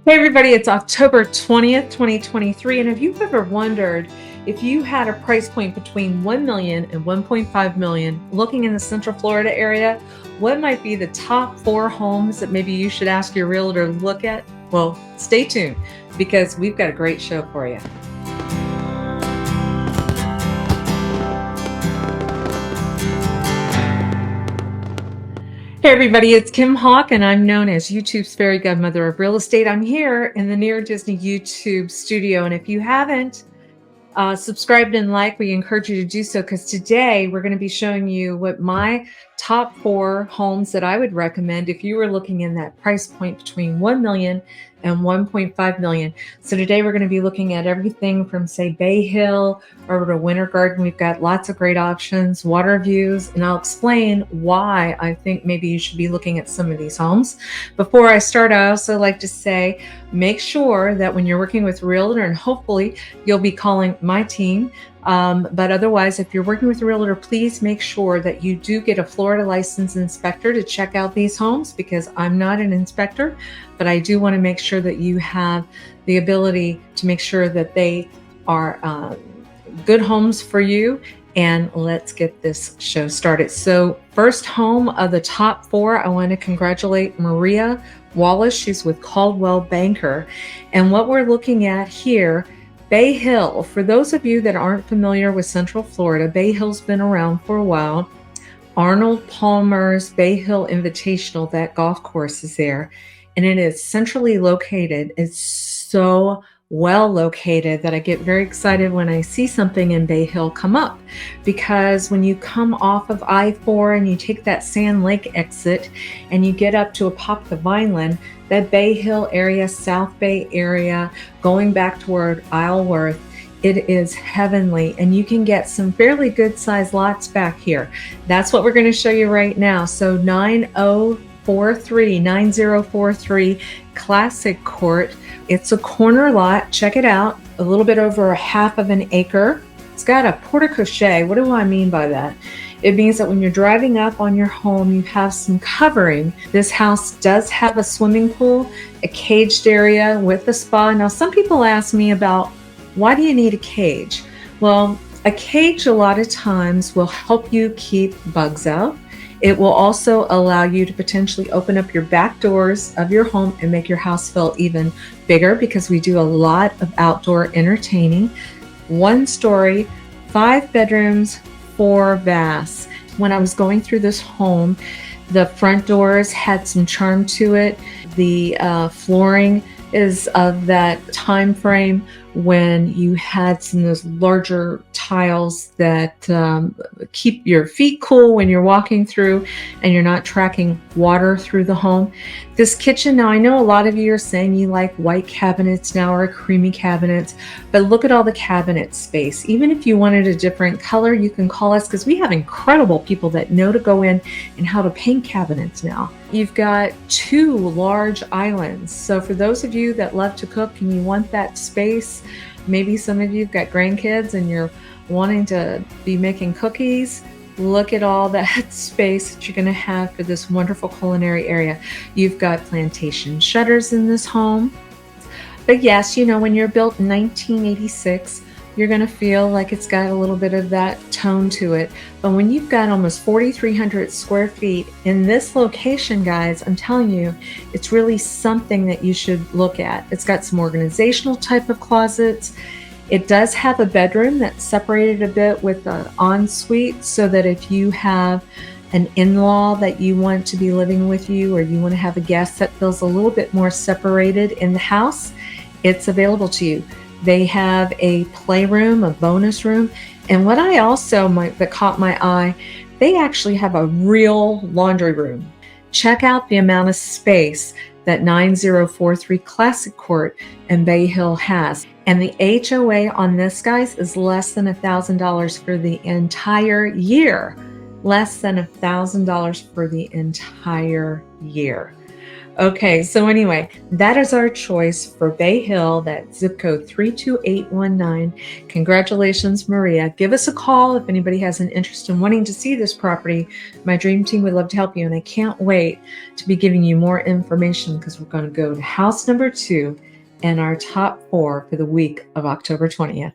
Hey everybody, it's October 20th, 2023, and have you ever wondered if you had a price point between 1 million and 1.5 million looking in the Central Florida area, what might be the top 4 homes that maybe you should ask your realtor to look at? Well, stay tuned because we've got a great show for you. Hey everybody, it's Kim Hawk, and I'm known as YouTube's fairy godmother of real estate. I'm here in the Near Disney YouTube studio, and if you haven't subscribed and liked, we encourage you to do so because today we're going to be showing you what my top 4 homes that I would recommend if you were looking in that price point between 1 million and 1.5 million. So today we're going to be looking at everything from, say, Bay Hill over to Winter Garden. We've got lots of great options, water views, and I'll explain why I think maybe you should be looking at some of these homes. Before I start, I also like to say, make sure that when you're working with a realtor, and hopefully you'll be calling my team, but otherwise, if you're working with a realtor, please make sure that you do get a Florida licensed inspector to check out these homes, because I'm not an inspector, but I do want to make sure that you have the ability to make sure that they are good homes for you. And let's get this show started. So first home of the top 4, I want to congratulate Maria Wallace. She's with Coldwell Banker. And what we're looking at here, Bay Hill, for those of you that aren't familiar with Central Florida, Bay Hill's been around for a while. Arnold Palmer's Bay Hill Invitational, that golf course is there. And it is centrally located. It's so well located that I get very excited when I see something in Bay Hill come up, because when you come off of I-4 and you take that Sand Lake exit and you get up to Apopka Vineland, that Bay Hill area, South Bay area, going back toward Isleworth, it is heavenly, and you can get some fairly good sized lots back here. That's what we're going to show you right now. So 9043 Classic Court. It's a corner lot. Check it out. A little bit over a half of an acre. It's got a porte cochere. What do I mean by that? It means that when you're driving up on your home, you have some covering. This house does have a swimming pool, a caged area with a spa. Now, some people ask me about, why do you need a cage? Well, a cage a lot of times will help you keep bugs out. It will also allow you to potentially open up your back doors of your home and make your house feel even bigger, because we do a lot of outdoor entertaining. 1 story, 5 bedrooms, 4 baths. When I was going through this home, the front doors had some charm to it. The flooring is of that time frame when you had some of those larger tiles that keep your feet cool when you're walking through and you're not tracking water through the home. This kitchen, now I know a lot of you are saying you like white cabinets now or creamy cabinets, but look at all the cabinet space. Even if you wanted a different color, you can call us, because we have incredible people that know to go in and how to paint cabinets now. You've got 2 large islands. So for those of you that love to cook and you want that space, maybe some of you've got grandkids and you're wanting to be making cookies, look at all that space that you're going to have for this wonderful culinary area. You've got plantation shutters in this home. But yes, you know, when you're built in 1986, you're going to feel like it's got a little bit of that tone to it. But when you've got almost 4,300 square feet in this location, guys, I'm telling you, it's really something that you should look at. It's got some organizational type of closets. It does have a bedroom that's separated a bit with an ensuite, so that if you have an in-law that you want to be living with you, or you want to have a guest that feels a little bit more separated in the house, it's available to you. They have a playroom, a bonus room, and what I also that caught my eye, they actually have a real laundry room. Check out the amount of space that 9043 Classic Court and Bay Hill has. And the HOA on this, guys, is less than $1,000 for the entire year. Less than $1,000 for the entire year. Okay, so anyway, that is our choice for Bay Hill, that zip code 32819. Congratulations, Maria. Give us a call if anybody has an interest in wanting to see this property. My dream team would love to help you, and I can't wait to be giving you more information because we're going to go to house number 2 and our top 4 for the week of October 20th.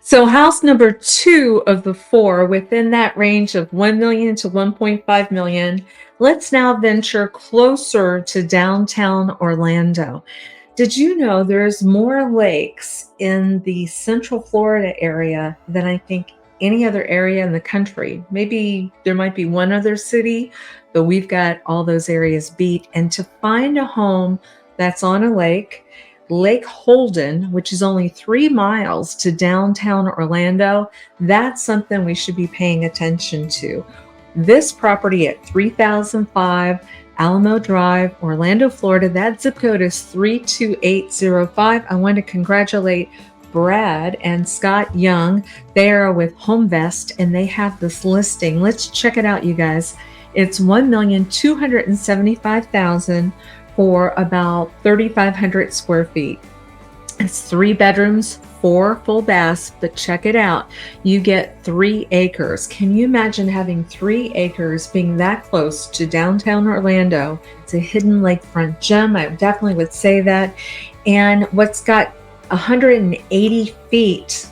So house number 2 of the 4 within that range of 1 million to 1.5 million. Let's now venture closer to downtown Orlando. Did you know there's more lakes in the Central Florida area than I think any other area in the country? Maybe there might be one other city, but we've got all those areas beat. And to find a home that's on a lake, Lake Holden, which is only 3 miles to downtown Orlando, that's something we should be paying attention to. This property at 3005 Alamo Drive, Orlando, Florida, that zip code is 32805. I want to congratulate Brad and Scott Young. They are with HomeVest and they have this listing. Let's check it out, you guys. It's $1,275,000 for about 3,500 square feet. It's 3 bedrooms, 4 full baths, but check it out. You get 3 acres. Can you imagine having 3 acres being that close to downtown Orlando? It's a hidden lakefront gem. I definitely would say that. And what's got 180 feet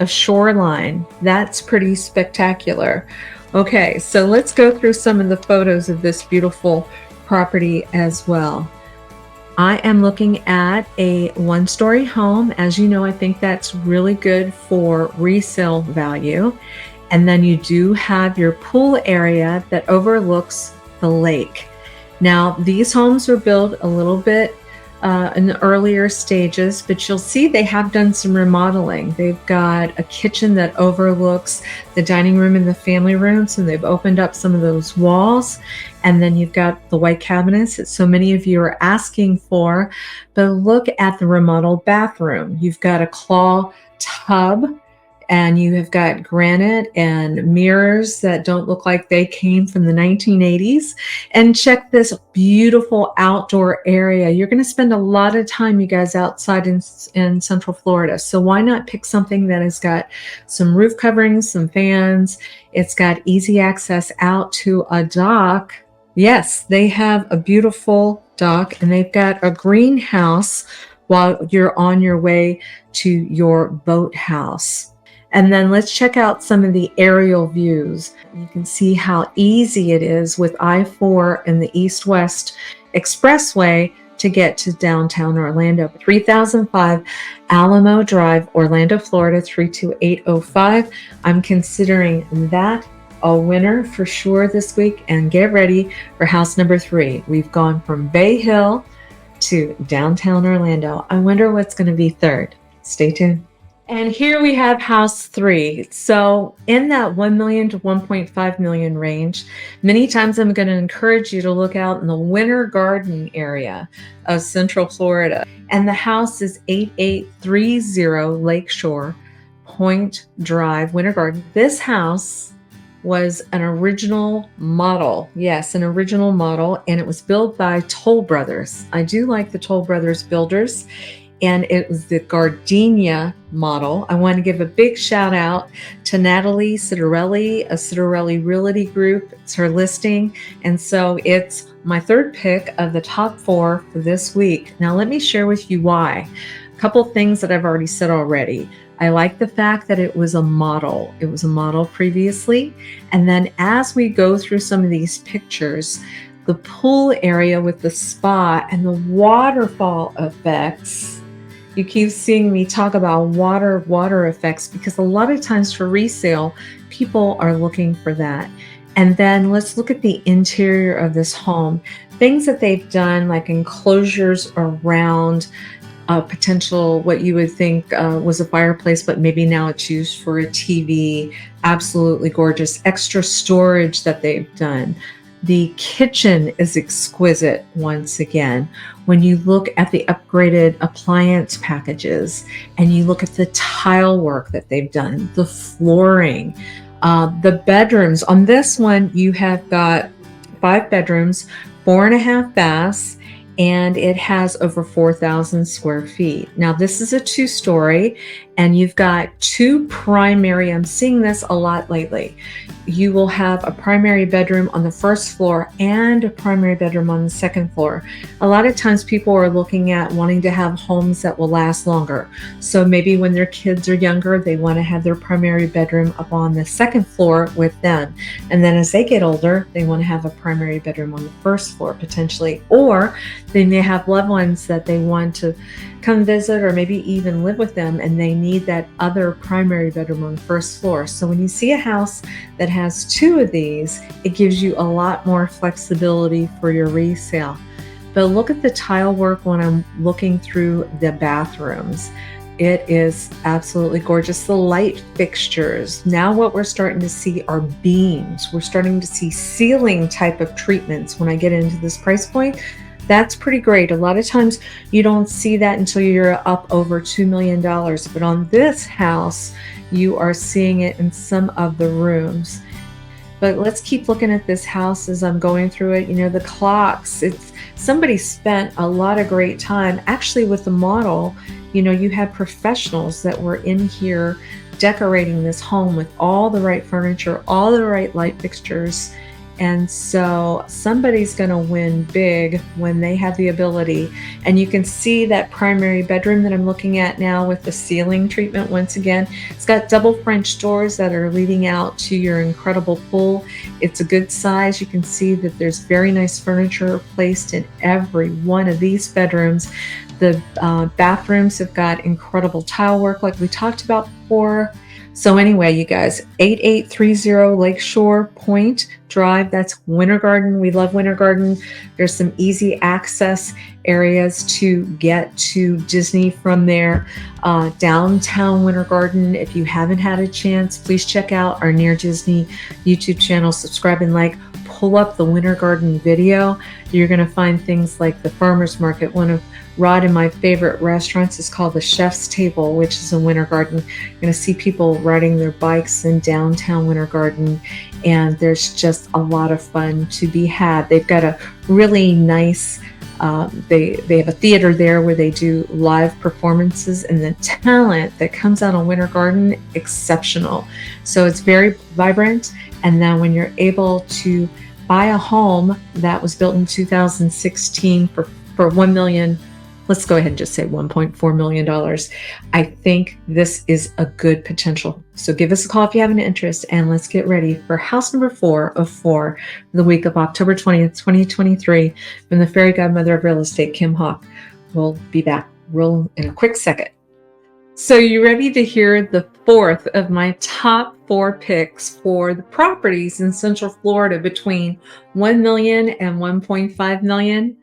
of shoreline. That's pretty spectacular. Okay, so let's go through some of the photos of this beautiful property as well. I am looking at a 1-story home. As you know, I think that's really good for resale value. And then you do have your pool area that overlooks the lake. Now, these homes were built a little bit in the earlier stages, but you'll see they have done some remodeling. They've got a kitchen that overlooks the dining room and the family room, so they've opened up some of those walls. And then you've got the white cabinets that so many of you are asking for. But look at the remodeled bathroom. You've got a claw tub, and you have got granite and mirrors that don't look like they came from the 1980s. And check this beautiful outdoor area. You're going to spend a lot of time, you guys, outside in Central Florida. So why not pick something that has got some roof coverings, some fans. It's got easy access out to a dock. Yes, they have a beautiful dock, and they've got a greenhouse while you're on your way to your boathouse. And then let's check out some of the aerial views. You can see how easy it is with I-4 and the East-West Expressway to get to downtown Orlando. 3005 Alamo Drive, Orlando, Florida, 32805. I'm considering that a winner for sure this week. And get ready for house number 3. We've gone from Bay Hill to downtown Orlando. I wonder what's going to be third. Stay tuned. And here we have house 3. So in that 1 million to 1.5 million range, many times I'm going to encourage you to look out in the Winter Garden area of Central Florida. And the house is 8830 Lakeshore Point Drive, Winter Garden. This house was an original model. Yes, an original model. And it was built by Toll Brothers. I do like the Toll Brothers builders. And it was the Gardenia model. I want to give a big shout out to Natalie Citarelli, a Citarelli Realty Group. It's her listing. And so it's my third pick of the top 4 for this week. Now let me share with you why. A couple things that I've already said already. I like the fact that it was a model. It was a model previously. And then as we go through some of these pictures, the pool area with the spa and the waterfall effects. You keep seeing me talk about water effects because a lot of times for resale, people are looking for that. And then let's look at the interior of this home. Things that they've done, like enclosures around a potential, what you would think was a fireplace, but maybe now it's used for a TV. Absolutely gorgeous. Extra storage that they've done. The kitchen is exquisite once again. When you look at the upgraded appliance packages and you look at the tile work that they've done, the flooring, the bedrooms. On this one, you have got 5 bedrooms, 4.5 baths, and it has over 4,000 square feet. Now, this is a 2-story, and you've got 2 primary, I'm seeing this a lot lately. You will have a primary bedroom on the first floor and a primary bedroom on the second floor. A lot of times people are looking at wanting to have homes that will last longer. So maybe when their kids are younger, they want to have their primary bedroom up on the second floor with them. And then as they get older, they want to have a primary bedroom on the first floor potentially. Or they may have loved ones that they want to come visit or maybe even live with them, and they need that other primary bedroom on the first floor. So when you see a house that has 2 of these, it gives you a lot more flexibility for your resale. But look at the tile work when I'm looking through the bathrooms. It is absolutely gorgeous. The light fixtures. Now what we're starting to see are beams. We're starting to see ceiling type of treatments when I get into this price point. That's pretty great. A lot of times you don't see that until you're up over $2 million. But on this house, you are seeing it in some of the rooms. But let's keep looking at this house as I'm going through it. You know, the clocks, somebody spent a lot of great time actually with the model. You know, you had professionals that were in here decorating this home with all the right furniture, all the right light fixtures. And so somebody's going to win big when they have the ability. And you can see that primary bedroom that I'm looking at now with the ceiling treatment. Once again, it's got double French doors that are leading out to your incredible pool. It's a good size. You can see that there's very nice furniture placed in every one of these bedrooms. The bathrooms have got incredible tile work like we talked about before. So anyway, you guys, 8830 Lakeshore Point Drive, that's Winter Garden. We love Winter Garden. There's some easy access areas to get to Disney from there. Downtown Winter Garden, if you haven't had a chance, please check out our Near Disney YouTube channel, subscribe and like. Pull up the Winter Garden video. You're going to find things like the farmer's market. One of Rod and my favorite restaurants is called the Chef's Table, which is in Winter Garden. You're going to see people riding their bikes in downtown Winter Garden, and there's just a lot of fun to be had. They've got a really nice they have a theater there where they do live performances, and the talent that comes out of Winter Garden, exceptional. So it's very vibrant. And then when you're able to buy a home that was built in 2016 for $1 million, let's go ahead and just say $1.4 million. I think this is a good potential. So give us a call if you have an interest, and let's get ready for house number 4 of 4 the week of October 20th, 2023 from the fairy godmother of real estate, Kim Hawk. We'll be back real in a quick second. So you ready to hear the 4th of my top 4 picks for the properties in Central Florida between $1 million and $1.5 million?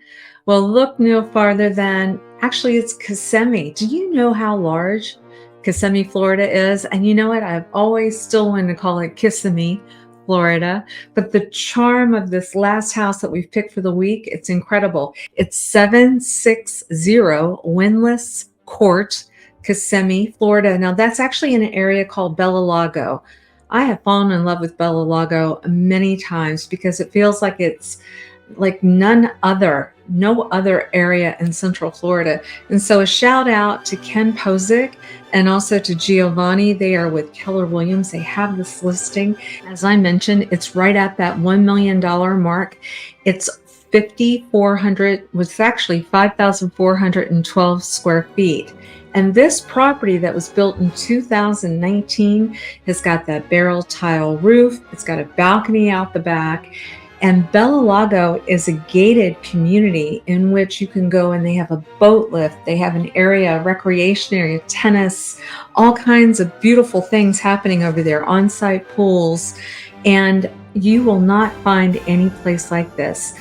Well, look no farther than, actually it's Kissimmee. Do you know how large Kissimmee, Florida is? And you know what? I've always still wanted to call it Kissimmee, Florida. But the charm of this last house that we've picked for the week, it's incredible. It's 760 Windlass Court, Kissimmee, Florida. Now that's actually in an area called Bellalago. I have fallen in love with Bellalago many times because it feels like it's like no other area in Central Florida. And so a shout out to Ken Posick and also to Giovanni. They are with Keller Williams. They have this listing. As I mentioned, it's right at that $1 million mark. It's 5,400, was actually 5,412 square feet. And this property that was built in 2019 has got that barrel tile roof. It's got a balcony out the back. And Bellalago is a gated community in which you can go, and they have a boat lift. They have an area, a recreation area, tennis, all kinds of beautiful things happening over there, on-site pools. And you will not find any place like this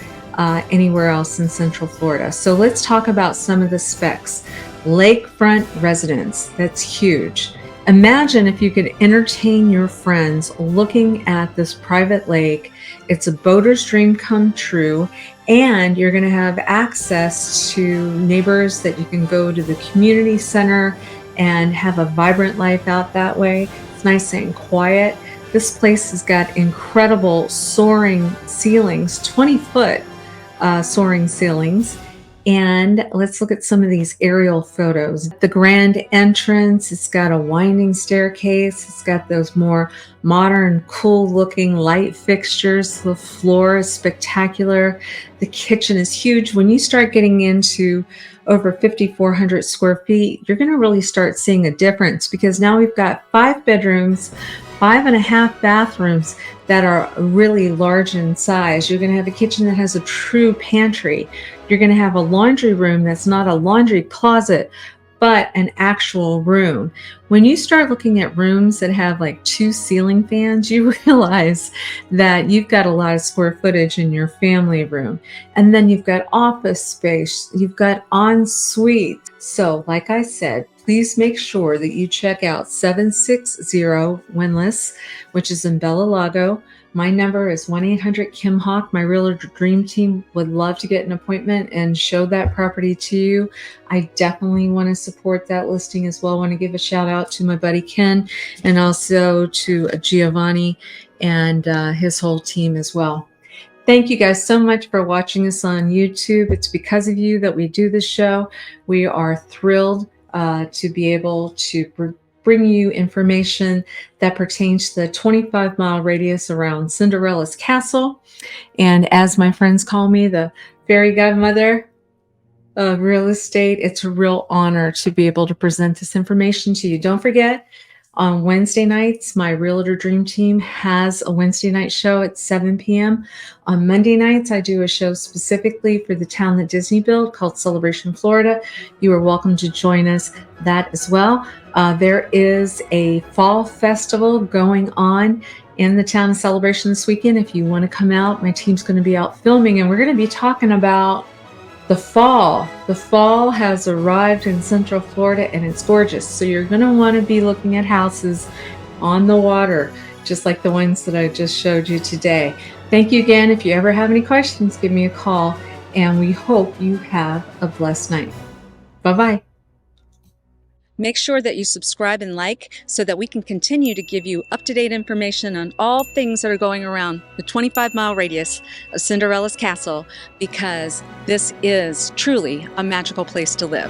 anywhere else in Central Florida. So let's talk about some of the specs. Lakefront residence, that's huge. Imagine if you could entertain your friends looking at this private lake. It's a boater's dream come true, and you're going to have access to neighbors that you can go to the community center and have a vibrant life out that way. It's nice and quiet. This place has got incredible soaring ceilings, 20 foot soaring ceilings. And let's look at some of these aerial photos. The grand entrance, it's got a winding staircase. It's got those more modern, cool looking light fixtures. The floor is spectacular. The kitchen is huge. When you start getting into over 5,400 square feet, you're going to really start seeing a difference, because now we've got 5 bedrooms, 5.5 bathrooms that are really large in size. You're going to have a kitchen that has a true pantry. You're going to have a laundry room that's not a laundry closet, but an actual room. When you start looking at rooms that have like 2 ceiling fans, you realize that you've got a lot of square footage in your family room. And then you've got office space, you've got ensuite. So like I said, please make sure that you check out 760 Windlass, which is in Bellalago. My number is 1-800-KIM-HAWK. My Realtor Dream Team would love to get an appointment and show that property to you. I definitely want to support that listing as well. I want to give a shout out to my buddy Ken, and also to Giovanni and his whole team as well. Thank you guys so much for watching us on YouTube. It's because of you that we do this show. We are thrilled to be able to bring you information that pertains to the 25-mile radius around Cinderella's castle. And as my friends call me, the fairy godmother of real estate, it's a real honor to be able to present this information to you. Don't forget, on Wednesday nights, my Realtor Dream Team has a Wednesday night show at 7 p.m. On Monday nights, I do a show specifically for the town that Disney built called Celebration Florida. You are welcome to join us that as well. There is a fall festival going on in the town of Celebration this weekend. If you want to come out, my team's going to be out filming, and we're going to be talking about the fall. The fall has arrived in Central Florida, and it's gorgeous. So you're going to want to be looking at houses on the water, just like the ones that I just showed you today. Thank you again. If you ever have any questions, give me a call, and we hope you have a blessed night. Bye-bye. Make sure that you subscribe and like so that we can continue to give you up-to-date information on all things that are going around the 25-mile radius of Cinderella's castle, because this is truly a magical place to live.